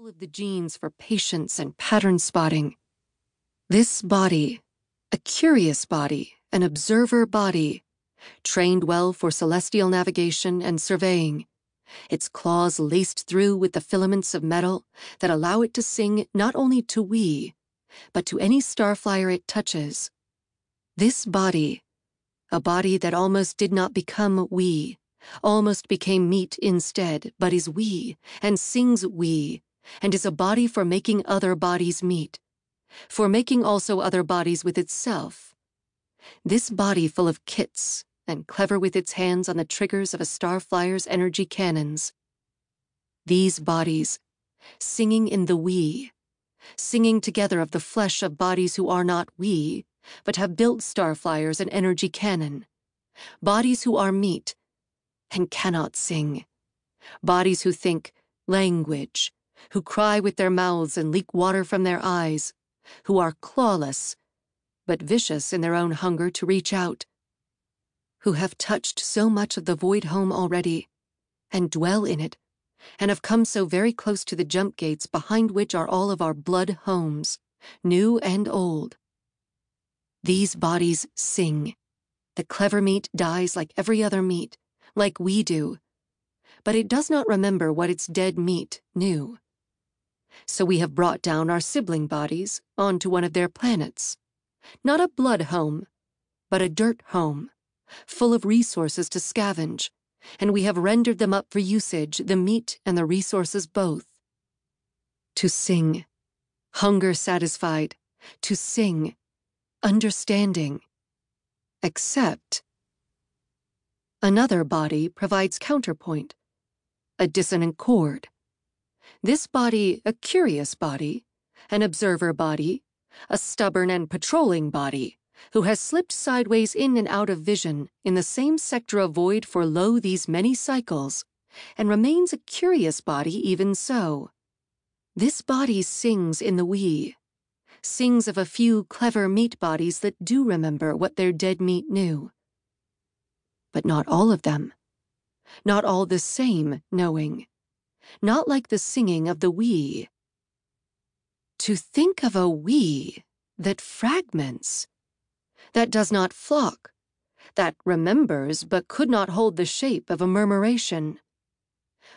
of the genes for patience and pattern spotting. This body, a curious body, an observer body, trained well for celestial navigation and surveying, its claws laced through with the filaments of metal that allow it to sing not only to we, but to any starflyer it touches. This body, a body that almost did not become we, almost became meat instead, but is we, and sings we, and is a body for making other bodies meet, for making also other bodies with itself. This body full of kits, and clever with its hands on the triggers of a starflyer's energy cannons. These bodies, singing in the we, singing together of the flesh of bodies who are not we, but have built starflyers and energy cannon, bodies who are meat and cannot sing, bodies who think language, who cry with their mouths and leak water from their eyes, who are clawless, but vicious in their own hunger to reach out, who have touched so much of the void home already, and dwell in it, and have come so very close to the jump gates behind which are all of our blood homes, new and old. These bodies sing. The clever meat dies like every other meat, like we do, but it does not remember what its dead meat knew. So we have brought down our sibling bodies onto one of their planets, not a blood home, but a dirt home, full of resources to scavenge, and we have rendered them up for usage, the meat and the resources both. To sing, hunger satisfied, to sing, understanding. Except another body provides counterpoint, a dissonant chord. This body, a curious body, an observer body, a stubborn and patrolling body, who has slipped sideways in and out of vision in the same sector of void for lo these many cycles, and remains a curious body even so. This body sings in the we, sings of a few clever meat bodies that do remember what their dead meat knew. But not all of them, not all the same knowing, not like the singing of the we. To think of a we that fragments, that does not flock, that remembers but could not hold the shape of a murmuration.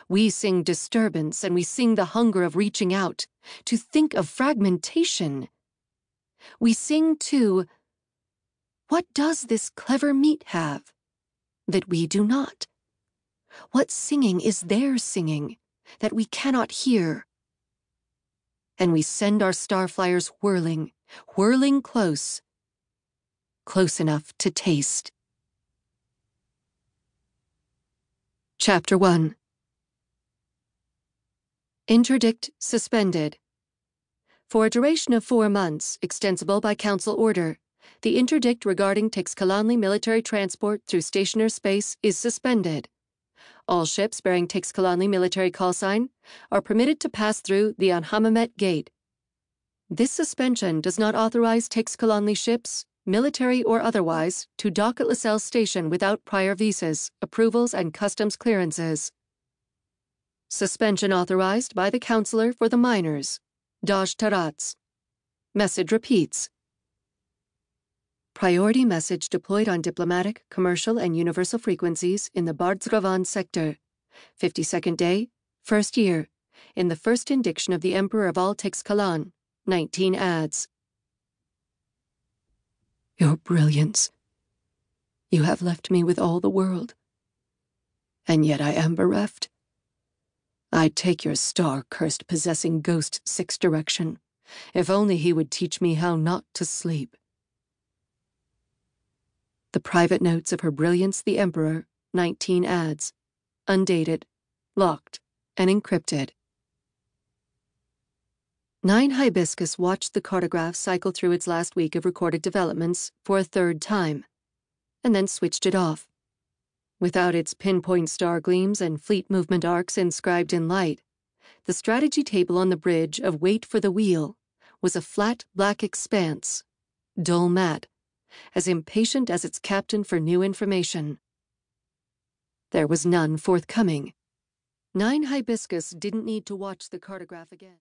We sing disturbance and we sing the hunger of reaching out, to think of fragmentation. We sing too, what does this clever meat have that we do not? What singing is their singing that we cannot hear? And we send our starflyers whirling, whirling close, close enough to taste. Chapter 1. Interdict suspended. For a duration of 4 months, extensible by council order, the interdict regarding Teixcalaanli military transport through stationary space is suspended. All ships bearing Teixcalaanli military callsign are permitted to pass through the Anhamamet Gate. This suspension does not authorize Teixcalaanli ships, military or otherwise, to dock at LaSalle Station without prior visas, approvals, and customs clearances. Suspension authorized by the Counselor for the Miners, Daj Taratz. Message repeats. Priority message deployed on diplomatic, commercial, and universal frequencies in the Bardzravan sector. 52nd day, 1st year, in the first indiction of the Emperor of all Teixcalaanli, 19 ads. Your brilliance. You have left me with all the world. And yet I am bereft. I'd take your star-cursed possessing ghost 6 direction, if only he would teach me how not to sleep. The private notes of Her Brilliance the Emperor, 19 ads, undated, locked, and encrypted. Nine Hibiscus watched the cartograph cycle through its last week of recorded developments for a 3rd time, and then switched it off. Without its pinpoint star gleams and fleet movement arcs inscribed in light, the strategy table on the bridge of Wait for the Wheel was a flat black expanse, dull matte, as impatient as its captain for new information. There was none forthcoming. Nine Hibiscus didn't need to watch the cartograph again.